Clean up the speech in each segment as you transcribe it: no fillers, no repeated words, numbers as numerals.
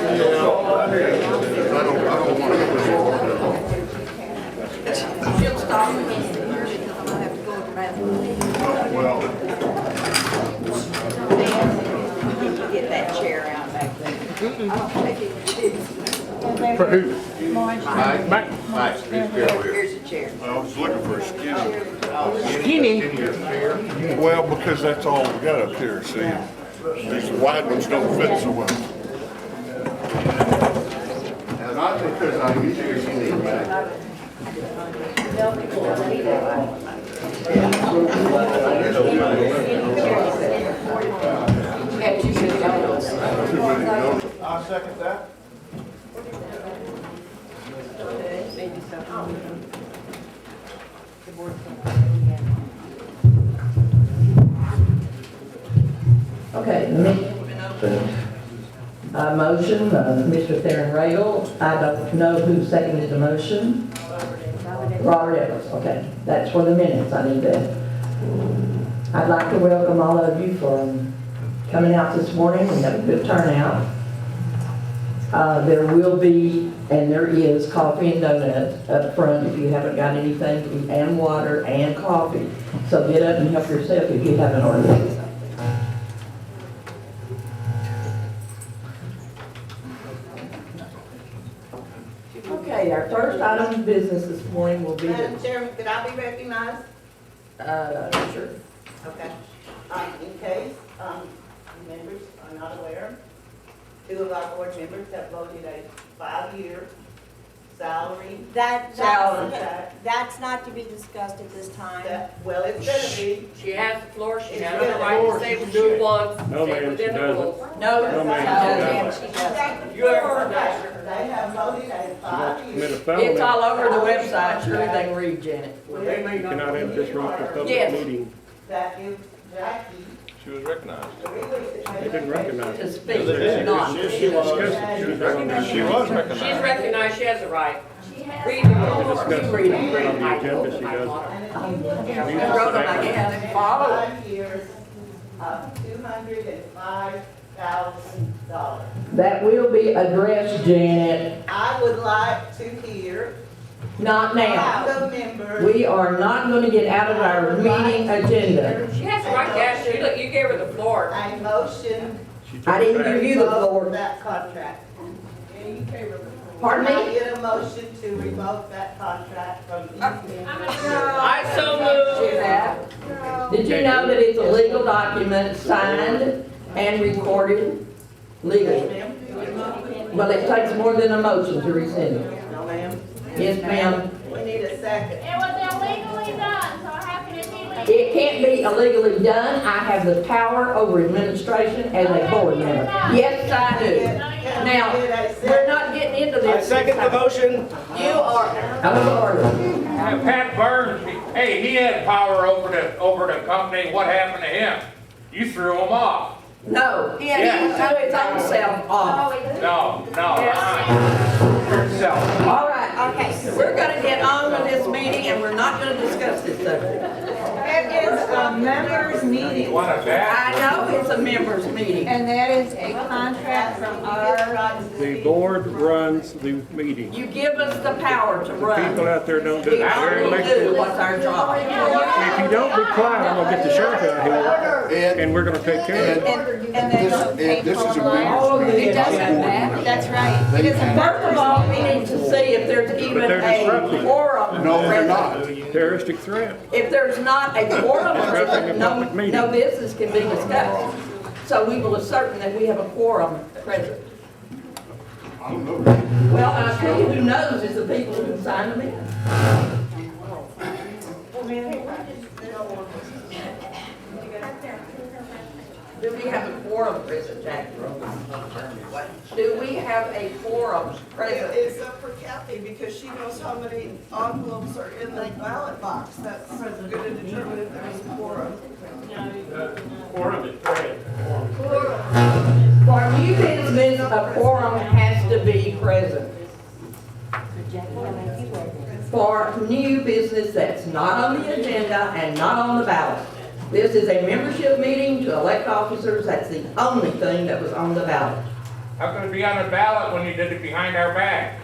don't want to. She'll stop me here because I'm gonna have to go to the bathroom. Well, Get that chair out back there. I'll take it. For who? Mike. Here's a chair. I was looking for a skinny. Skinny. Well, because that's all we got up here, see? These wide ones don't fit so well. And not because I use your skinny bag. I second that. Okay, motion, Mr. Theron Radel. I don't know who seconded the motion. Robert Evans, okay. That's for the minutes, I need that. I'd like to welcome all of you for coming out this morning. We had a good turnout. There will be, and there is, coffee and donuts up front if you haven't got anything to eat, and water and coffee. So get up and help yourself if you haven't already. Okay, our first item of business this morning will be. Madam Chairman, could I be recognized? Sure. Okay. In case members are not aware, 2 of our board members have voted a 5-year salary. That's not to be discussed at this time. Well, it's gonna be. She has the floor, she It's has good. the right to say what she wants, No, say ma'am, within she the doesn't. rules. No, ma'am, she doesn't. You ever that? They have voted a 5 Commit a year. felony. It's all over the website, surely they can read, Janet. They may You not. cannot enter this room for a public Yes. meeting. That is Jackie. She was recognized. They didn't recognize To it. speak, not. She discussed it. She was recognized. She was She's recognized. recognized, she has the right. Read the rules. Discuss it on the agenda, she does. You wrote them, I guess, follow. 5 years of $205,000. That will be addressed, Janet, I would like to hear not now. how the members. We are not going to get out of our meeting agenda. She has the right to ask you, look, you gave her the floor. A motion She took I it didn't back. give you the revoke floor. that contract. Pardon Can I me? get a motion to revoke that contract from I so moved. Did you know that it's a legal document signed and recorded legally? Well, it takes more than a motion to rescind it. No, ma'am. Yes, ma'am. We need a second. It was illegally done, so how can it be legal? It can't be illegally done. I have the power over administration as a board member. Yes, I do. Now, we're not getting into this. I second the motion. You are out of order. Pat Burns, hey, he had power over the company. What happened to him? You threw him off. No, he threw his own self off. No, yourself. All right, okay, we're gonna get on with this meeting and we're not gonna discuss this subject. It is a members meeting, What a bad. I know it's a members meeting. and that is a contract from our, The board runs the meeting. You give us the power to run. People out there don't do We it. They're only do elected. what's our job. If you don't be quiet, I'm gonna get the sheriff out here and we're gonna take care of it. and then the This is a Oh, member's. It doesn't matter, that's right. It is a First of all, we need to see if there's even they're a disrupting. quorum. No, they're present. not. Terroristic threat. If there's not a quorum, Disrupting a present, public meeting. no business can be discussed. So we will ascertain that we have a quorum present. I don't know. Well, I'll tell you who knows is the people who signed them in. Do we have a quorum present, Jackie? Do we have a quorum present? It's up for Kathy because she knows how many envelopes are in the ballot box. That's going to determine if there's a quorum. Quorum is great. For new business, a quorum has to be present. For new business that's not on the agenda and not on the ballot. This is a membership meeting to elect officers. That's the only thing that was on the ballot. How could it be on the ballot when you did it behind our back?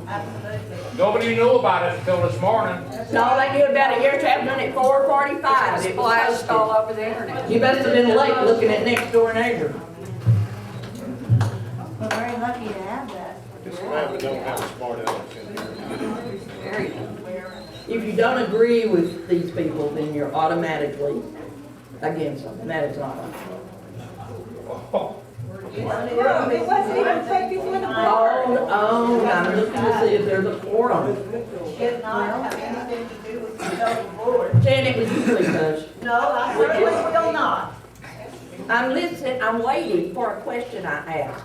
Absolutely. Nobody knew about it until this morning. No, they knew about it yesterday, happened at 4:45. It was posted all over the internet. You must have been late looking at next door neighbor. We're very lucky to have that. Just glad we don't have a smart aleck in here. If you don't agree with these people, then you're automatically against them, and that is not. It wasn't even take before the Hold on, I'm looking to see if there's a quorum. It not have anything to do with the total board. Janet, would you please hush? No, I certainly will not. I'm listening, I'm waiting for a question I asked.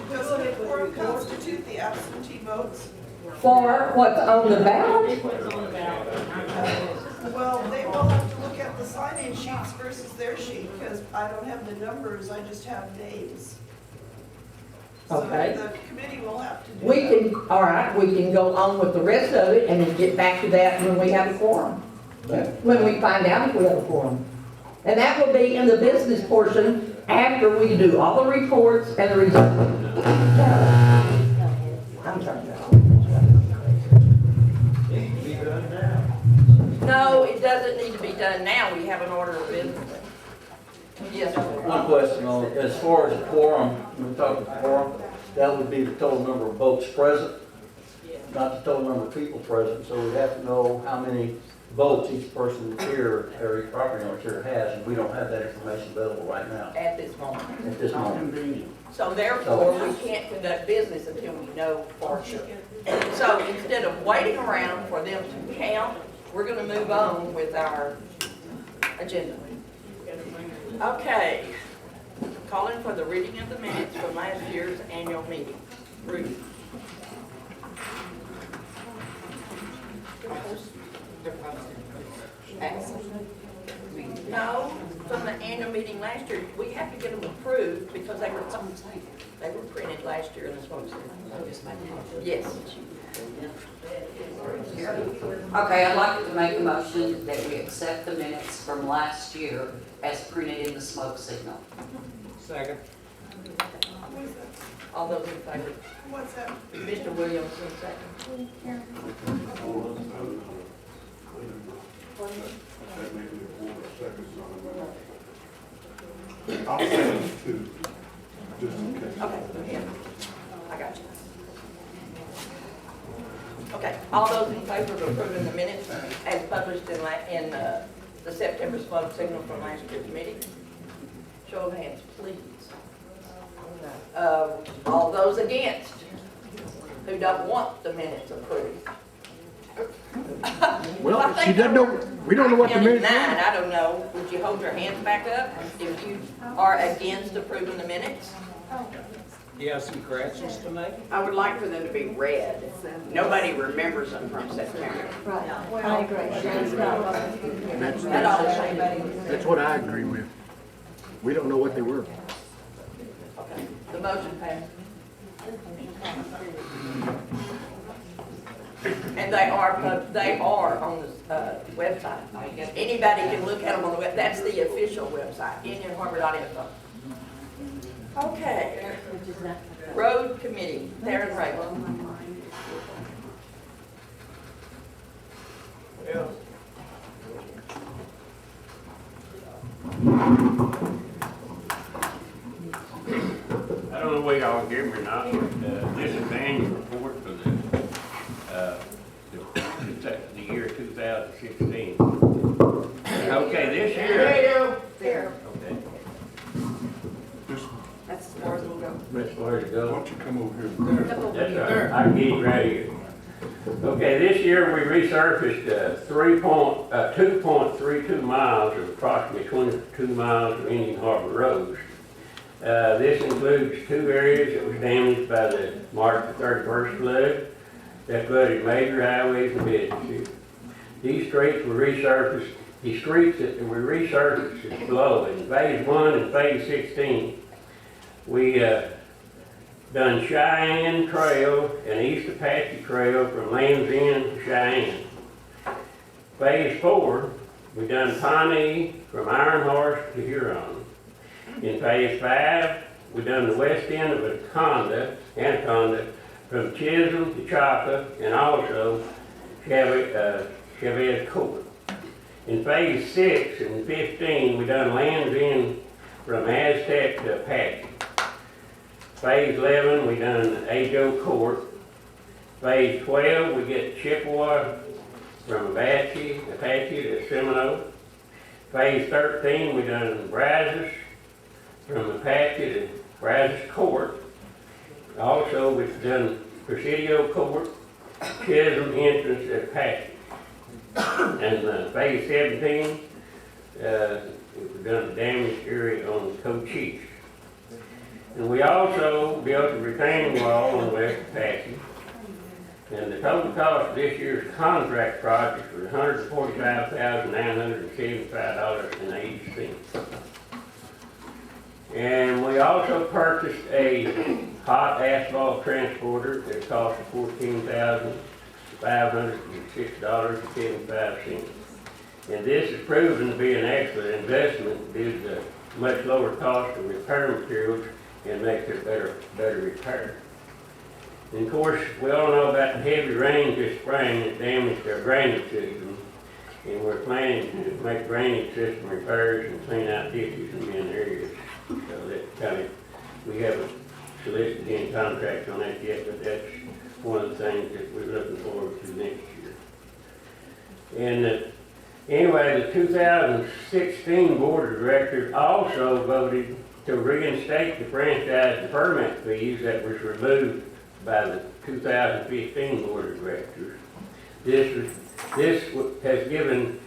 Doesn't a quorum constitute the absentee votes? For what's on the ballot? Well, they will have to look at the sign-in sheets versus their sheet, because I don't have the numbers, I just have names. Okay. So the committee will have to do We that. can, all right, we can go on with the rest of it and then get back to that when we have a quorum. When we find out if we have a quorum. And that will be in the business portion after we do all the reports and the results. I'm sorry. No, it doesn't need to be done now. We have an order of business. Yes, sir. One question on, as far as quorum, when we talk about quorum, that would be the total number of votes present, not the total number of people present, so we have to know how many votes each person here, or each property owner here has, and we don't have that information available right now, At this moment. at this moment. So therefore, we can't conduct business until we know for sure. So instead of waiting around for them to count, we're gonna move on with our agenda. Okay. Calling for the reading of the minutes for last year's annual meeting. Ruth. No, from the annual meeting last year, we have to get them approved because they were printed last year in the smoke section. Yes. Okay, I'd like to make a motion that we accept the minutes from last year as printed in the smoke signal. Second. All those in favor? What's that? Mr. Williamson, second. I'll say two, just in case. Okay, yeah, I got you. Okay, all those in favor of approving the minutes as published in the September smoke signal from last year's meeting? Show of hands, please. All those against, who don't want the minutes approved? Well, she doesn't know, we don't know what the I counted minutes nine, are. I don't know. Would you hold your hands back up if you are against approving the minutes? Do you have some corrections to make? I would like for them to be read. Nobody remembers them from September. I agree. That's what I agree with. We don't know what they were. Okay, the motion passed. And they are on the website. Anybody can look at them on the web, that's the official website, IndianHarbor.info. Okay. Road Committee, Darren Rabel. Yeah. I don't know whether y'all hear me or not, but this is the annual report for the year 2016. Okay, this year. There. Okay, Just, That's as far as we'll go. that's where to why go. don't you come over here? That's right, I can get you right here. Okay, this year we resurfaced 2.32 miles of approximately 22 miles of Indian Harbor roads. This includes two areas that was damaged by the March 31st flood that flooded major highways and businesses. These streets were resurfaced. The streets that were resurfaced is below in Phase 1 and Phase 16. We done Cheyenne Trail and East Apache Trail from Land's End to Cheyenne. Phase 4 we done Pawnee from Iron Horse to Huron. In phase 5, we done the west end of Anaconda from Chisholm to Chaka, and also Chavez Court. In phase 6 and 15, we done Land's End from Aztec to Apache. Phase 11, we done Ajo Court. Phase 12, we get Chippewa from Apache to Seminole. Phase 13, we done Brazos from Apache to Brazos Court. Also, we've done Presidio Court, Chisholm entrance at Apache. And phase 17, we've done the damaged area on Cochise. And we also built a retaining wall on West Apache. And the total cost of this year's contract project was $145,975.80. And we also purchased a hot asphalt transporter that cost $14,506.75. And this has proven to be an excellent investment due to the much lower cost of repair materials and makes it better repair. And of course, we all know about the heavy rain this spring that damaged our drainage system. And we're planning to make drainage system repairs and clean out ditches in many areas. So that kind of, we haven't solicited any contracts on that yet, but that's one of the things that we're looking forward to next year. And anyway, the 2016 Board of Directors also voted to reinstate the franchise and permit fees that was removed by the 2015 Board of Directors. This has given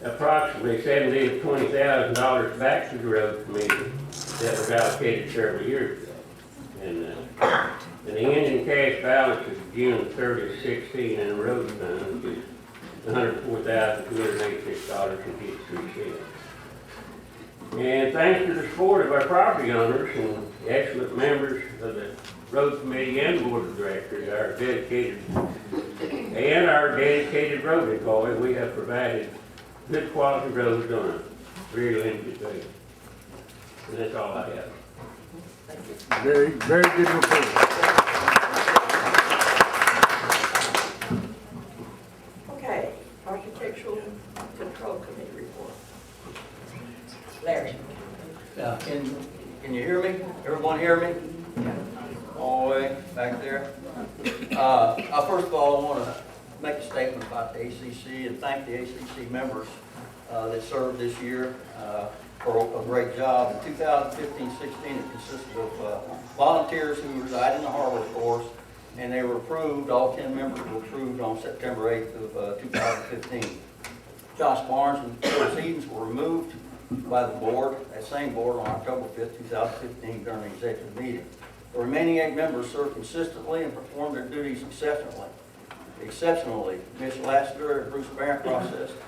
approximately $70,000 to $20,000 back to the road committee that was allocated several years ago. And the ending cash balance is June 30, 16, and the road fund is $104,286.53. And thanks to the support of our property owners and excellent members of the road committee and board of directors, our dedicated road employees, we have provided good quality roads on a very limited basis. And that's all I have. Very, very good report. Okay, Architectural Control Committee report. Larry. Now, can you hear me? Everyone hear me? All the way back there? First of all, I want to make a statement about the ACC and thank the ACC members that served this year for a great job. In 2015-16, it consisted of volunteers who reside in the harbor, of course, and they were approved, all 10 members were approved on September 8th of 2015. Josh Barnes and Phil Edens were removed by the board, that same board, on October 5th, 2015 during the executive meeting. The remaining 8 members served consistently and performed their duties exceptionally. Ms. Lassiter and Bruce Barrett processed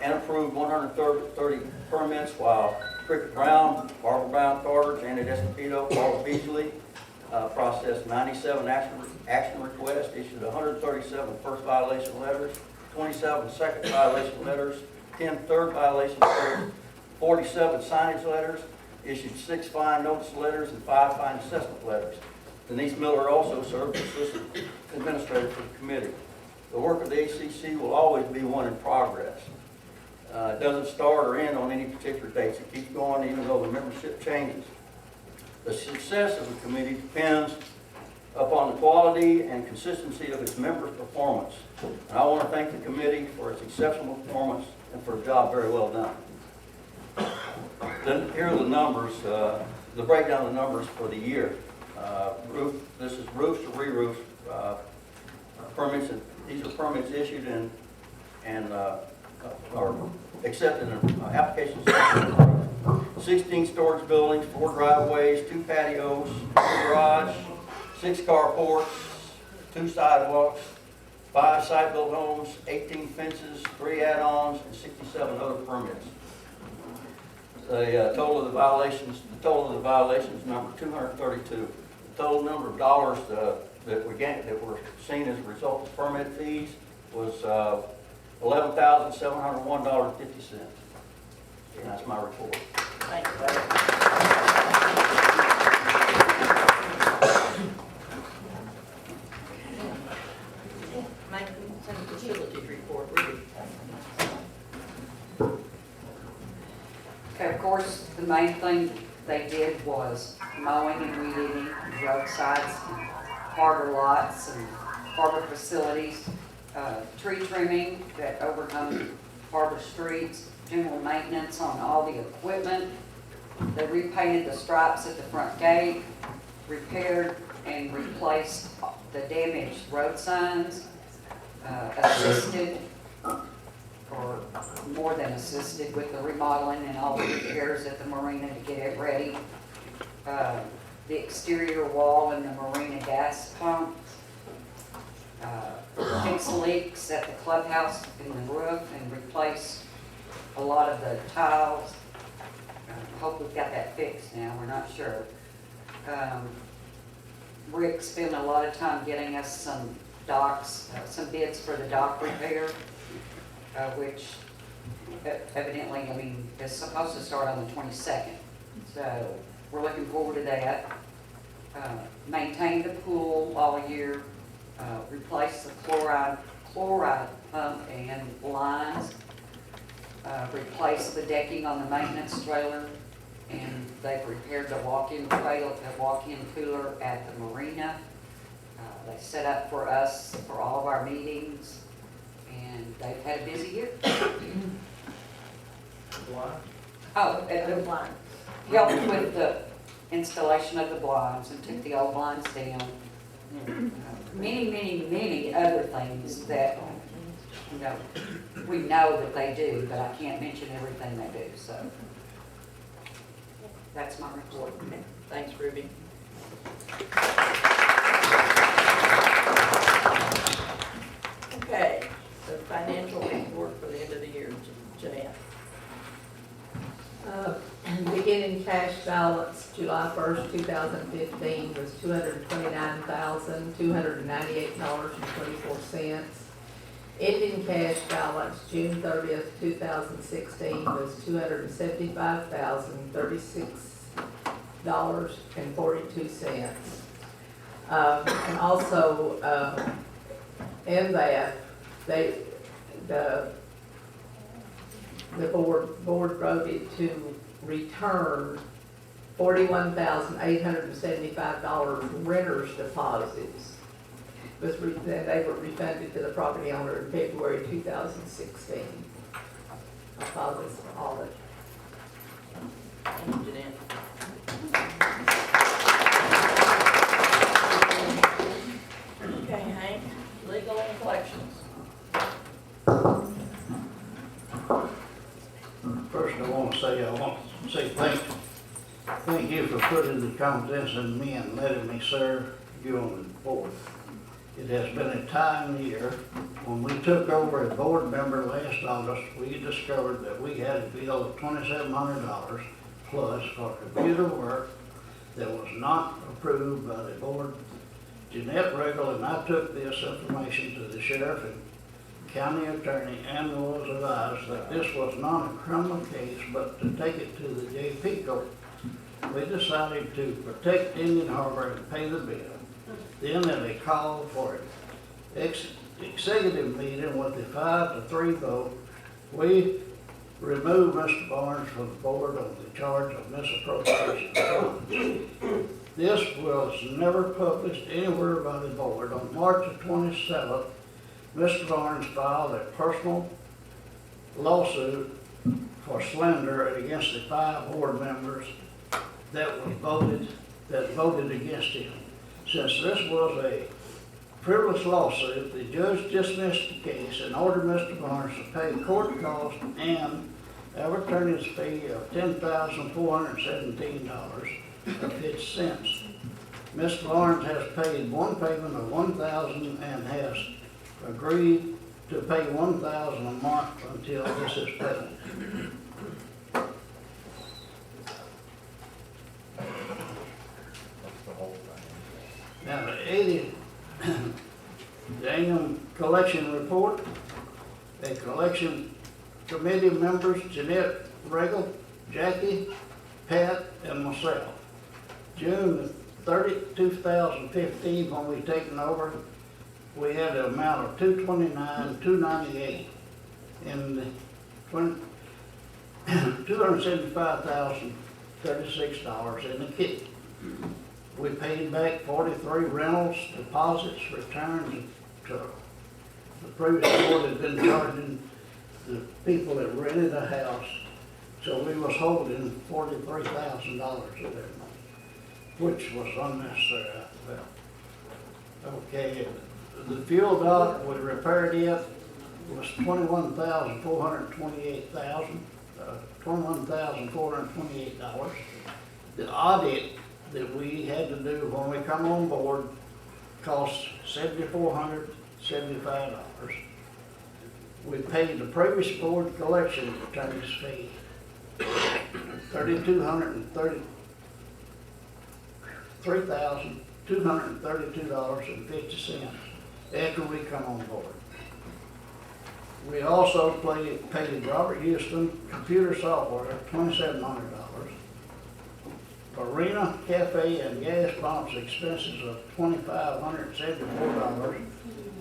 and approved 130 permits, while Cricket Brown, Barbara Brown Carter, Janet Escobedo, Paula Beasley processed 97 action requests, issued 137 first violation letters, 27 second violation letters, 10 third violation letters, 47 signage letters, issued 6 fine notice letters and 5 fine assessment letters. Denise Miller also served as assistant administrator for the committee. The work of the ACC will always be one in progress. It doesn't start or end on any particular dates. It keeps going even though the membership changes. The success of the committee depends upon the quality and consistency of its members' performance. And I want to thank the committee for its exceptional performance and for a job very well done. Then here are the numbers, the breakdown of the numbers for the year. This is roofs to re-roofs permits. These are permits issued and or accepted in applications. 16 storage buildings, 4 driveways, 2 patios, 1 garage, 6 carports, 2 sidewalks, 5 site-built homes, 18 fences, 3 add-ons, and 67 other permits. The total of the violations number 232. The total number of dollars that were seen as a result of permit fees was $11,701.50. And that's my report. Thank you. Maintenance and facilities report, Ruby. Okay, of course, the main thing they did was mowing and weeding roadsides, harbor lots and harbor facilities, tree trimming that overhung harbor streets, general maintenance on all the equipment. They repainted the stripes at the front gate, repaired and replaced the damaged road signs, assisted, or more than assisted, with the remodeling and all the repairs at the marina to get it ready. The exterior wall and the marina gas pumps, fix leaks at the clubhouse in the roof and replace a lot of the tiles. Hope we've got that fixed now, we're not sure. Rick spent a lot of time getting us some docks, some bids for the dock repair, which evidently, I mean, is supposed to start on the 22nd. So we're looking forward to that. Maintain the pool all year, replace the chloride pump and lines, replace the decking on the maintenance trailer, and they've repaired the walk-in trailer, the walk-in cooler at the marina. They set up for us for all of our meetings, and they've had a busy year. Oh, and the blinds. Helped with the installation of the blinds and took the old blinds down. Many other things that, you know, we know that they do, but I can't mention everything they do, so. That's my report. Thanks, Ruby. Okay, the financial report for the end of the year, Jeanette. Beginning cash balance July 1st, 2015 was $229,298.24. Ending cash balance June 30th, 2016 was $275,036.42. And also, in that, the board voted to return $41,875 renters deposits. They were refunded to the property owner in February 2016. I filed this audit. Thank you, Jeanette. Okay, Hank, legal and collections. First, I want to say thank you for putting the confidence in me and letting me serve you on the board. It has been a time year. When we took over as board member last August, we discovered that we had a bill of $2,700 plus for computer work that was not approved by the board. Jeanette Regal and I took this information to the sheriff and county attorney and was advised that this was not a criminal case, but to take it to the JP court. We decided to protect Indian Harbor and pay the bill. Then at a call for an executive meeting with a 5-3 vote, we removed Mr. Barnes from the board on the charge of misappropriation of funds. This was never published anywhere by the board. On March the 27th, Mr. Barnes filed a personal lawsuit for slander against the 5 board members that voted against him. Since this was a frivolous lawsuit, the judge dismissed the case and ordered Mr. Barnes to pay court costs and our attorney's fee of $10,417.50. Mr. Barnes has paid one payment of $1,000 and has agreed to pay $1,000 a month until this is paid. Now, the annual collection report, a collection committee members, Jeanette Regal, Jackie, Pat, and myself. June 30, 2015, when we taken over, we had an amount of $229,298 in the $275,036 in the kit. We paid back 43 rentals, deposits, returns to the previous board had been charging the people that rented a house, so we was holding $43,000 of their money, which was unnecessary, I felt. Okay, the fuel dock, we repaired it, was $21,428. The audit that we had to do when we come on board cost $7,475. We paid the previous board collection attorney's fee, $3,232.50 after we come on board. We also paid Robert Houston computer software, $2,700. Arena, cafe, and gas pumps expenses of $2,574.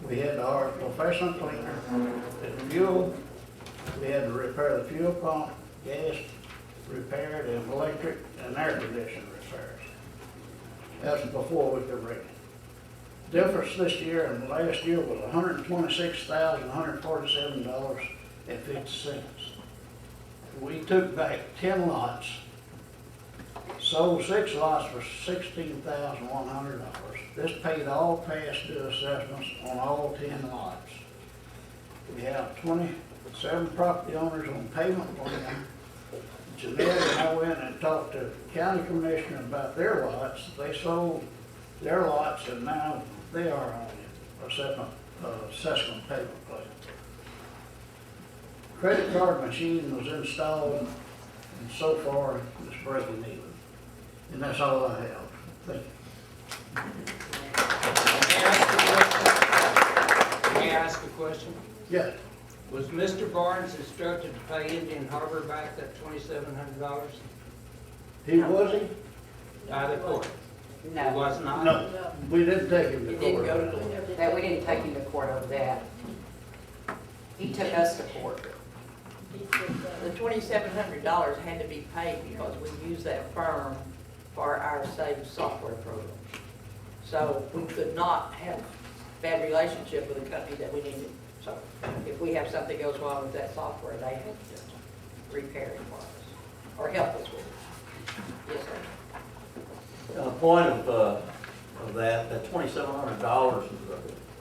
We had our professional cleaner, and fuel, we had to repair the fuel pump, gas repaired, and electric and air conditioning repairs. That's before we could rent it. Difference this year and last year was $126,147.50. We took back 10 lots, sold 6 lots for $16,100. This paid all past due assessments on all 10 lots. We have 27 property owners on payment plan. Jeanette and I went and talked to the county commissioner about their lots. They sold their lots and now they are on assessment payment plan. Credit card machine was installed and so far it's breaking even. And that's all I have. Thank you. May I ask a question? Yeah. Was Mr. Barnes instructed to pay Indian Harbor back that $2,700? He wasn't? Out of court? No. He was not? No, we didn't take him to It didn't court. go to That, we didn't take him to court over that. He took us to court. the $2,700 had to be paid because we used that firm for our saved software program. So we could not have a bad relationship with a company that we needed. So if we have something goes wrong with that software, they have to repair it for us or help us with it. Yes, sir. Point of that $2,700 is the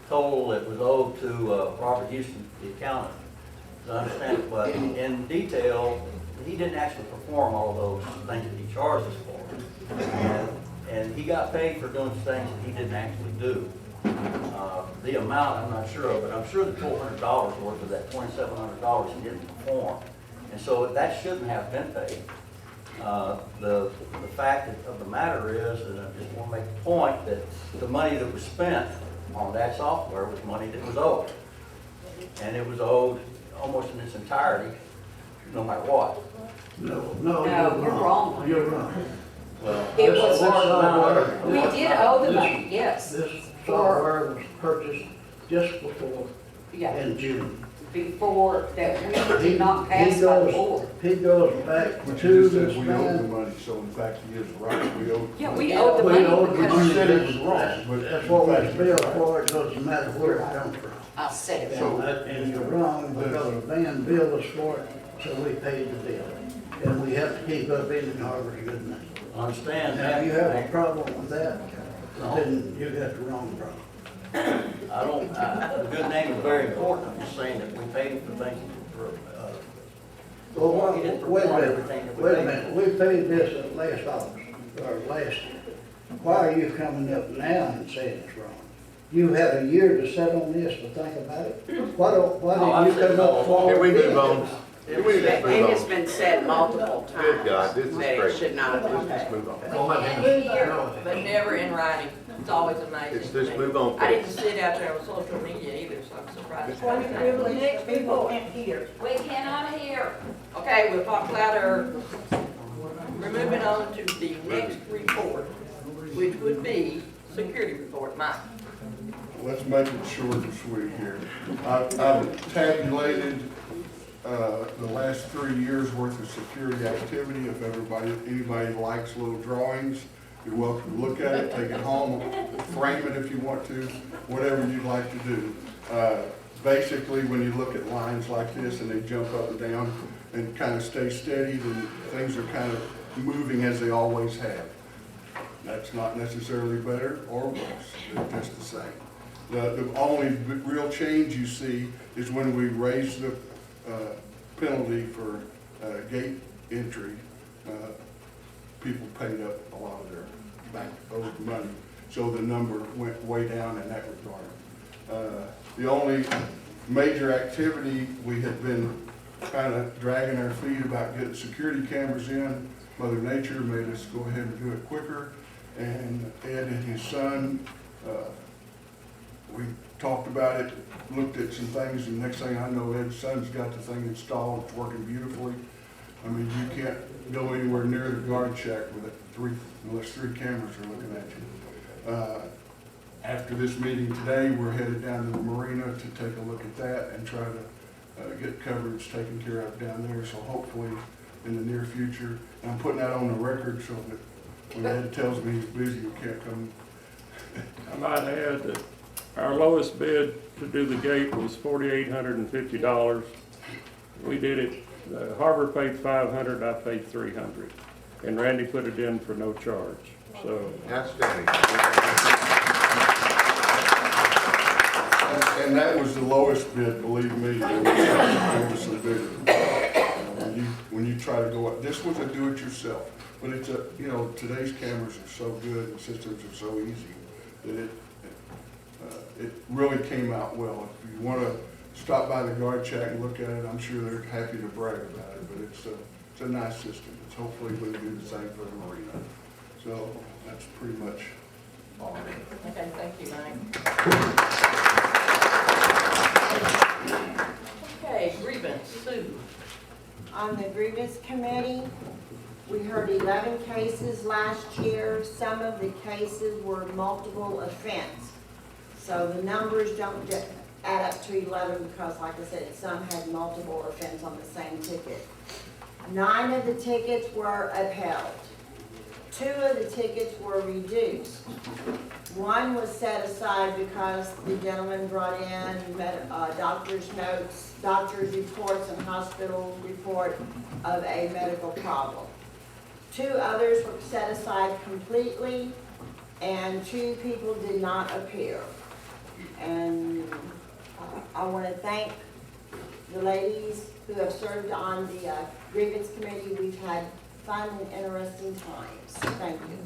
total that was owed to Robert Houston, the accountant. I understand it, but in detail, he didn't actually perform all of those things that he charged us for. And he got paid for doing things that he didn't actually do. The amount, I'm not sure of, but I'm sure the $1,200 worth of that $2,700 he didn't perform. And so that shouldn't have been paid. The fact of the matter is, and I just want to make the point, that the money that was spent on that software was money that was owed. And it was owed almost in its entirety, no matter what. No, you're wrong. You're wrong. Well, It was, software- we did owe the money, yes. This software was purchased just before, Yeah, in June. before that we did not pass by the board. He goes back But to you just this said we owe the man. money, so in fact he is right, we owe. Yeah, we owed the We money owed the because money, said it was wrong, but that's what was billed for, it doesn't matter where it comes from. I said it. And you're wrong, because the van billed us for it, so we paid the bill. And we have to keep up Indian Harbor's good name. I understand Now, that. if you have a problem with that, then you got the wrong problem. I don't, the good name is very important. I'm just saying that we paid him for things that Well, he didn't wait a perform minute, everything that we wait a paid minute, him. we paid this at last August, or last year. Why are you coming up now and saying it's wrong? You had a year to sit on this to think about it. Why No, didn't I you said come up no. forward? Can we move on? Can we just move it's on? been said multiple times Good God, this is that it great. should not have been Let's just paid. move on. But never in writing. It's always amazing. Let's to just me. move on, I didn't please. sit out there on social media either, so I'm surprised. Point of privilege, people can't hear. We cannot hear. Okay, we'll talk louder. We're moving on to the next report, which would be security report. Mike. Let's make it short and sweet here. I've tabulated the last 3 years' worth of security activity. If anybody likes little drawings, you're welcome to look at it, take it home, frame it if you want to, whatever you'd like to do. Basically, when you look at lines like this and they jump up and down and kind of stay steady, then things are kind of moving as they always have. That's not necessarily better or worse, they're just the same. The only real change you see is when we raise the penalty for gate entry, people paid up a lot of their bank owed money, so the number went way down in that regard. The only major activity, we had been kind of dragging our feet about getting security cameras in. Mother Nature made us go ahead and do it quicker, and Ed and his son, we talked about it, looked at some things, and next thing I know, Ed's son's got the thing installed, it's working beautifully. I mean, you can't go anywhere near the guard shack with it, unless 3 cameras are looking at you. After this meeting today, we're headed down to the marina to take a look at that and try to get coverage taken care of down there, so hopefully in the near future, and I'm putting that on the record so that when Ed tells me he's busy, you can't come. I might add that our lowest bid to do the gate was $4,850. We did it, Harbor paid $500, I paid $300. And Randy put it in for no charge, so. Outstanding. And that was the lowest bid, believe me. There was some bigger. When you try to go up, this was a do-it-yourself, but it's a, today's cameras are so good and systems are so easy that it really came out well. If you want to stop by the guard shack and look at it, I'm sure they're happy to brag about it, but it's a nice system. It's hopefully going to do the same for the marina. So that's pretty much all. Okay, thank you, Mike. Okay, grievance, Sue. On the grievance committee, we heard 11 cases last year. Some of the cases were multiple offense. So the numbers don't add up to 11 because, like I said, some had multiple offense on the same ticket. 9 of the tickets were upheld. 2 of the tickets were reduced. 1 was set aside because the gentleman brought in doctor's notes, doctor's reports, and hospital report of a medical problem. 2 others were set aside completely, and 2 people did not appear. And I want to thank the ladies who have served on the grievance committee. We've had fun and interesting times. Thank you.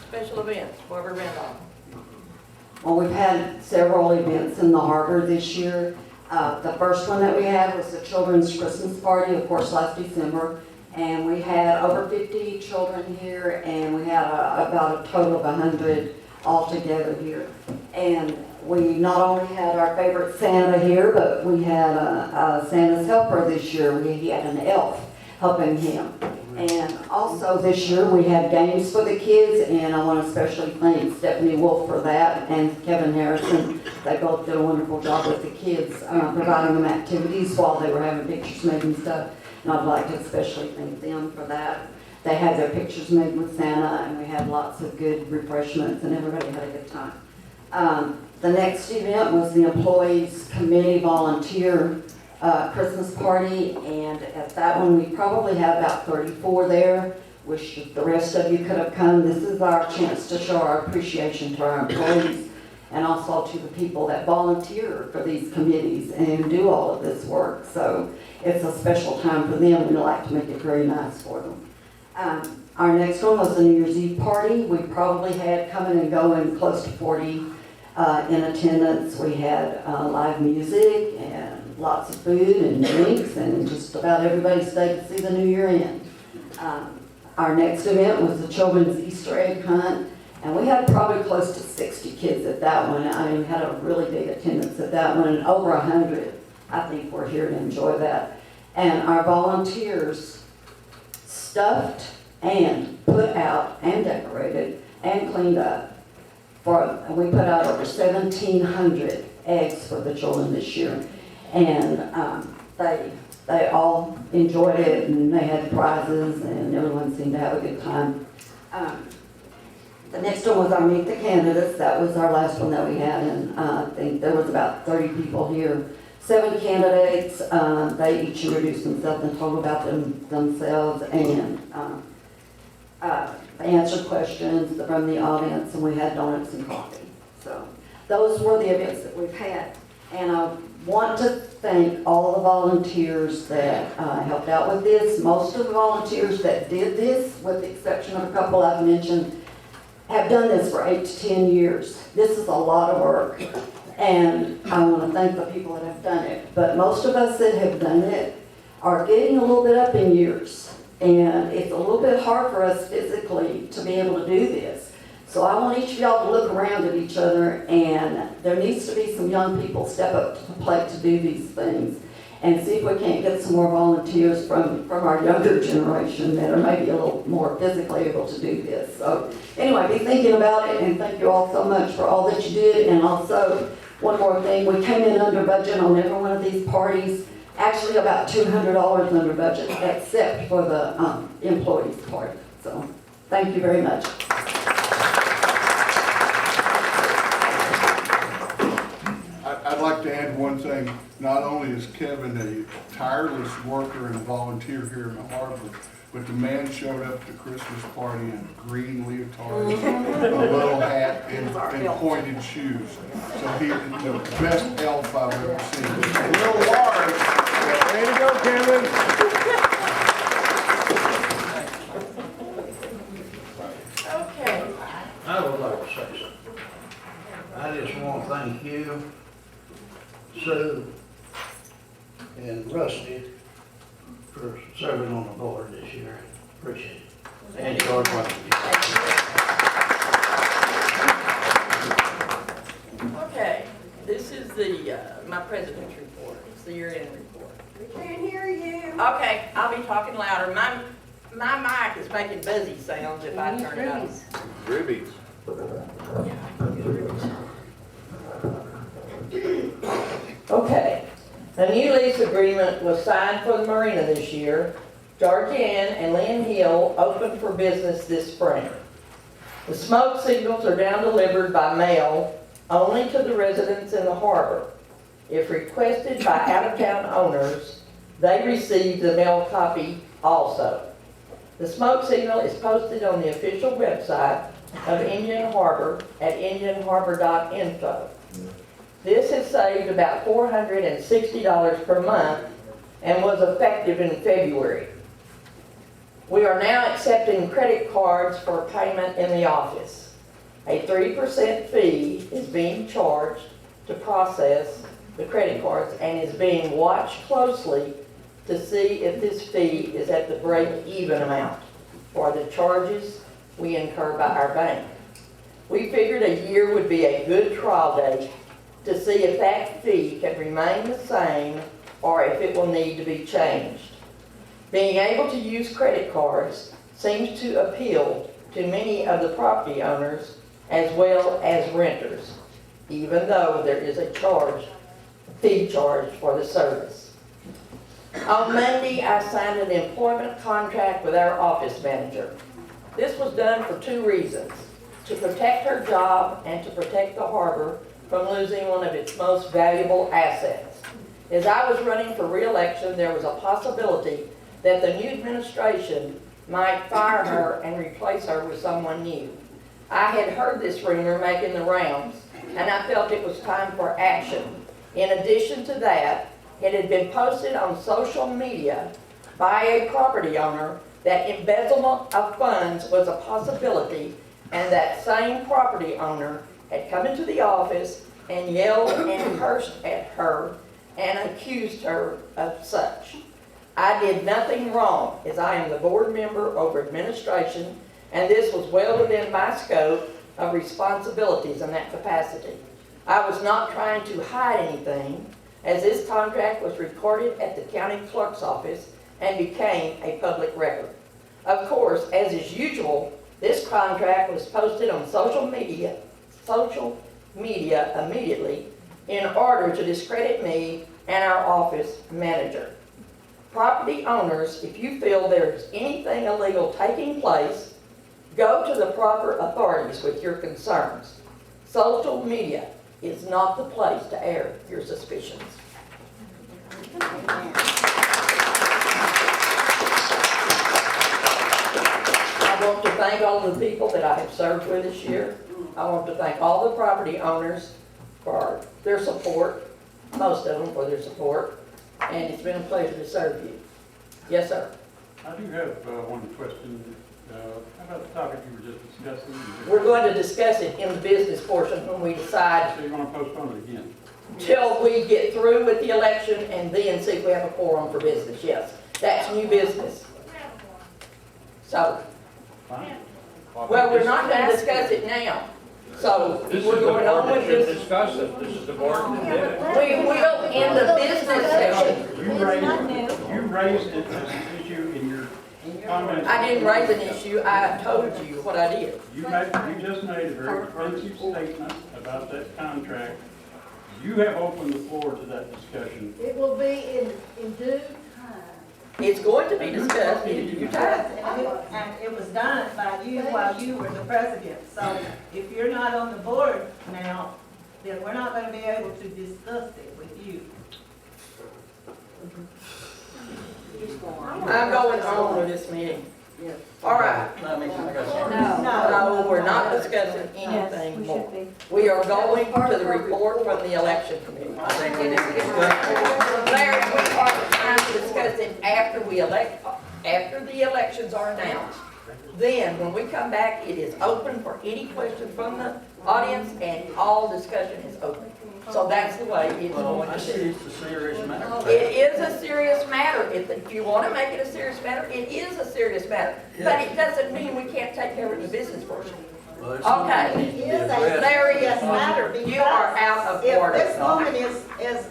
Special events, Barbara Randolph. Well, we've had several events in the harbor this year. The first one that we had was the children's Christmas party, of course, last December. And we had over 50 children here, and we had about a total of 100 altogether here. And we not only had our favorite Santa here, but we had Santa's helper this year. He had an elf helping him. And also this year we had games for the kids, and I want to especially thank Stephanie Wolf for that and Kevin Harrison. They both did a wonderful job with the kids, providing them activities while they were having pictures made and stuff. And I'd like to especially thank them for that. They had their pictures made with Santa, and we had lots of good refreshments, and everybody had a good time. The next event was the Employees Committee Volunteer Christmas Party, and at that one we probably had about 34 there. Wish the rest of you could have come. This is our chance to show our appreciation to our employees and also to the people that volunteer for these committees and do all of this work. So it's a special time for them. We like to make it very nice for them. Our next one was the New Year's Eve party. We probably had coming and going close to 40 in attendance. We had live music and lots of food and drinks, and just about everybody stayed to see the new year in. Our next event was the children's Easter egg hunt, and we had probably close to 60 kids at that one. I mean, we had a really big attendance at that one, and over 100, I think, were here to enjoy that. And our volunteers stuffed and put out and decorated and cleaned up. And we put out over 1,700 eggs for the children this year. And they all enjoyed it, and they had prizes, and everyone seemed to have a good time. The next one was our Meet the Candidates. That was our last one that we had, and I think there was about 30 people here. 7 candidates. They each introduced themselves and told about themselves, and they answered questions from the audience, and we had donuts and coffee. So those were the events that we've had. And I want to thank all the volunteers that helped out with this. Most of the volunteers that did this, with the exception of a couple I've mentioned, have done this for 8 to 10 years. This is a lot of work, and I want to thank the people that have done it. But most of us that have done it are getting a little bit up in years, and it's a little bit hard for us physically to be able to do this. So I want each of y'all to look around at each other, and there needs to be some young people step up to the plate to do these things, and see if we can't get some more volunteers from our younger generation that are maybe a little more physically able to do this. So anyway, be thinking about it, and thank you all so much for all that you did. And also, one more thing, we came in under budget on every one of these parties, actually about $200 under budget, except for the employees part. So thank you very much. I'd like to add one thing. Not only is Kevin a tireless worker and volunteer here in the harbor, but the man showed up at the Christmas party in green leotard, a little hat, and pointed shoes. So he, the best elf I've ever seen. Little Lars. Way to go, Kevin. Okay. I would like to say something. I just want to thank you, Sue, and Rusty for serving on the board this year. Appreciate it. And George Washington. Okay, this is the, my president's report. It's the year-end report. We can't hear you. Okay, I'll be talking louder. My mic is making buzzy sounds if I turn it on. Rubies. Okay, a new lease agreement was signed for the marina this year. Georgianne and Lynn Hill opened for business this spring. The smoke signals are now delivered by mail only to the residents in the harbor. If requested by out-of-town owners, they receive the mail copy also. The smoke signal is posted on the official website of Indian Harbor at indianharbor.info. This has saved about $460 per month and was effective in February. We are now accepting credit cards for payment in the office. A 3% fee is being charged to process the credit cards and is being watched closely to see if this fee is at the break-even amount for the charges we incur by our bank. We figured a year would be a good trial date to see if that fee can remain the same or if it will need to be changed. Being able to use credit cards seems to appeal to many of the property owners as well as renters, even though there is a fee charge for the service. On Monday, I signed an employment contract with our office manager. This was done for 2 reasons: to protect her job and to protect the harbor from losing one of its most valuable assets. As I was running for re-election, there was a possibility that the new administration might fire her and replace her with someone new. I had heard this rumor making the rounds, and I felt it was time for action. In addition to that, it had been posted on social media by a property owner that embezzlement of funds was a possibility, and that same property owner had come into the office and yelled and cursed at her and accused her of such. I did nothing wrong, as I am the board member over administration, and this was well within my scope of responsibilities in that capacity. I was not trying to hide anything, as this contract was recorded at the county clerk's office and became a public record. Of course, as is usual, this contract was posted on social media immediately in order to discredit me and our office manager. Property owners, if you feel there's anything illegal taking place, go to the proper authorities with your concerns. Social media is not the place to air your suspicions. I want to thank all of the people that I have served with this year. I want to thank all the property owners for their support, most of them for their support, and it's been a pleasure to serve you. Yes, sir. I do have one question. How about the topic you were just discussing? We're going to discuss it in the business portion when we decide. So you're going to postpone it again? Till we get through with the election and then see if we have a quorum for business, yes. That's new business. So, Fine. well, we're not going to discuss it now. So, This we're is the going board on that with should this. discuss it. This is the board that did it. We will in the business section. You raised this issue in your comments. I didn't raise an issue, I told you what I did. You just made a very offensive statement about that contract. You have opened the floor to that discussion. It will be in due time. It's going to be discussed in due time. And it was done by you while you were the president. So if you're not on the board now, then we're not gonna be able to discuss it with you. I'm going on with this meeting. All right. I mean, I got something. No, we're not discussing anything more. We are going to the report from the election committee. I think we need to discuss Larry, we are trying to discuss it after the elections are announced. Then, when we come back, it is open for any questions from the audience and all discussion is open. So that's the way it's Well, going I to see be. it's a serious matter. It is a serious matter. If you want to make it a serious matter, it is a serious matter. But it doesn't mean we can't take care of the business portion. Well, it's Okay. something that needs to be addressed. Larry, Yes, matter, you are out of If order. this woman is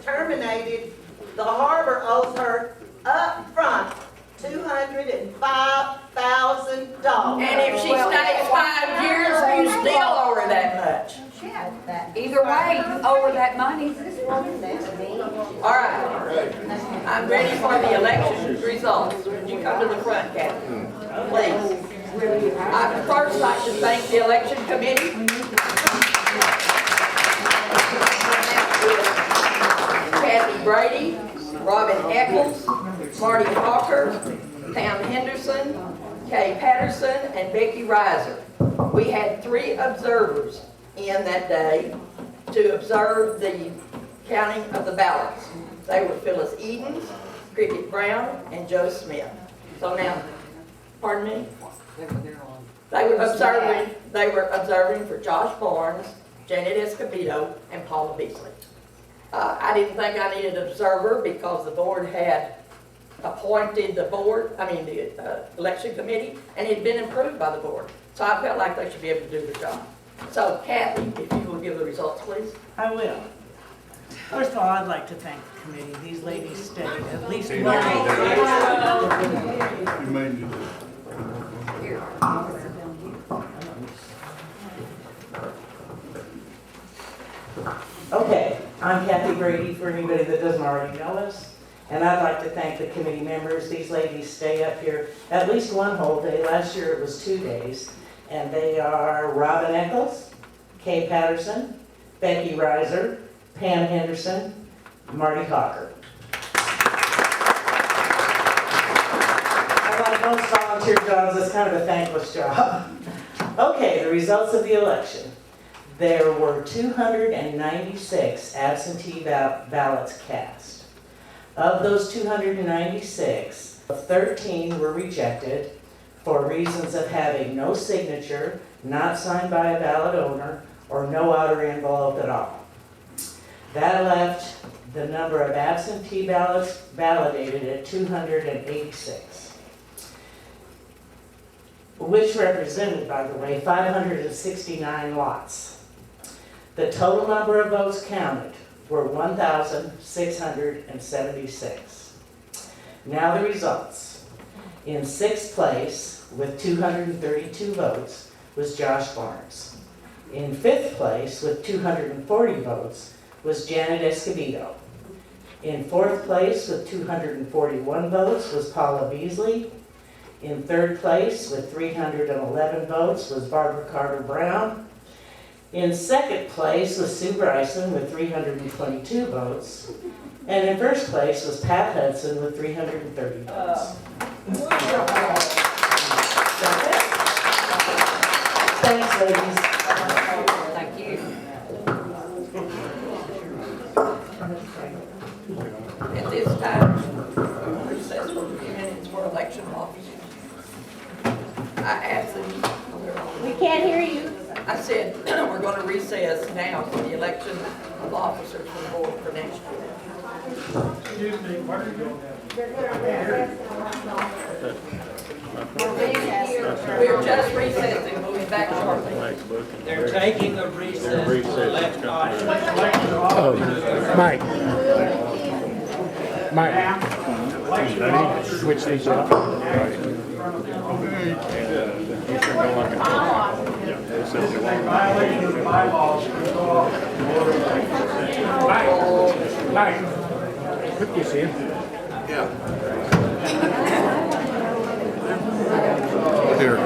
terminated, the harbor owes her up front $205,000. And if she stays 5 years, you still owe her that much. Either way, you owe her that money. All right. I'm ready for the election results. Would you come to the front, Kathy? Please. I'd first like to thank the election committee. Kathy Brady, Robin Eccles, Marty Hawker, Pam Henderson, Kay Patterson, and Becky Reiser. We had 3 observers in that day to observe the counting of the ballots. They were Phyllis Edens, Cricket Brown, and Joe Smith. So now, pardon me? They were observing for Josh Barnes, Janet Escobedo, and Paula Beasley. I didn't think I needed an observer because the board had appointed the election committee, and it had been approved by the board. So I felt like they should be able to do their job. So Kathy, if you will give the results, please. I will. First of all, I'd like to thank the committee. These ladies stayed at least one. You may need to. Okay, I'm Kathy Brady, for anybody that doesn't already know us. And I'd like to thank the committee members. These ladies stay up here at least one whole day. Last year it was 2 days. And they are Robin Eccles, Kay Patterson, Becky Reiser, Pam Henderson, Marty Hawker. I like most volunteer jobs, it's kind of a thankless job. Okay, the results of the election. There were 296 absentee ballots cast. Of those 296, 13 were rejected for reasons of having no signature, not signed by a ballot owner, or no outer envelope at all. That left the number of absentee ballots validated at 286, which represented, by the way, 569 lots. The total number of votes counted were 1,676. Now the results. In sixth place, with 232 votes, was Josh Barnes. In fifth place, with 240 votes, was Janet Escobedo. In fourth place, with 241 votes, was Paula Beasley. In third place, with 311 votes, was Barbara Carter Brown. In second place was Sue Bryson with 322 votes. And in first place was Pat Hudson with 330 votes. Thanks, ladies. Thank you. At this time, recess for a few minutes for election officers. I asked them. We can't hear you. I said, we're going to recess now for the election of officers for the board for next year. Excuse me, what are you doing? We're just recessing, we'll be back shortly. They're taking a recess for election officers. Mike. Switch these up. Violating the bylaws. Mike, put this in. Here.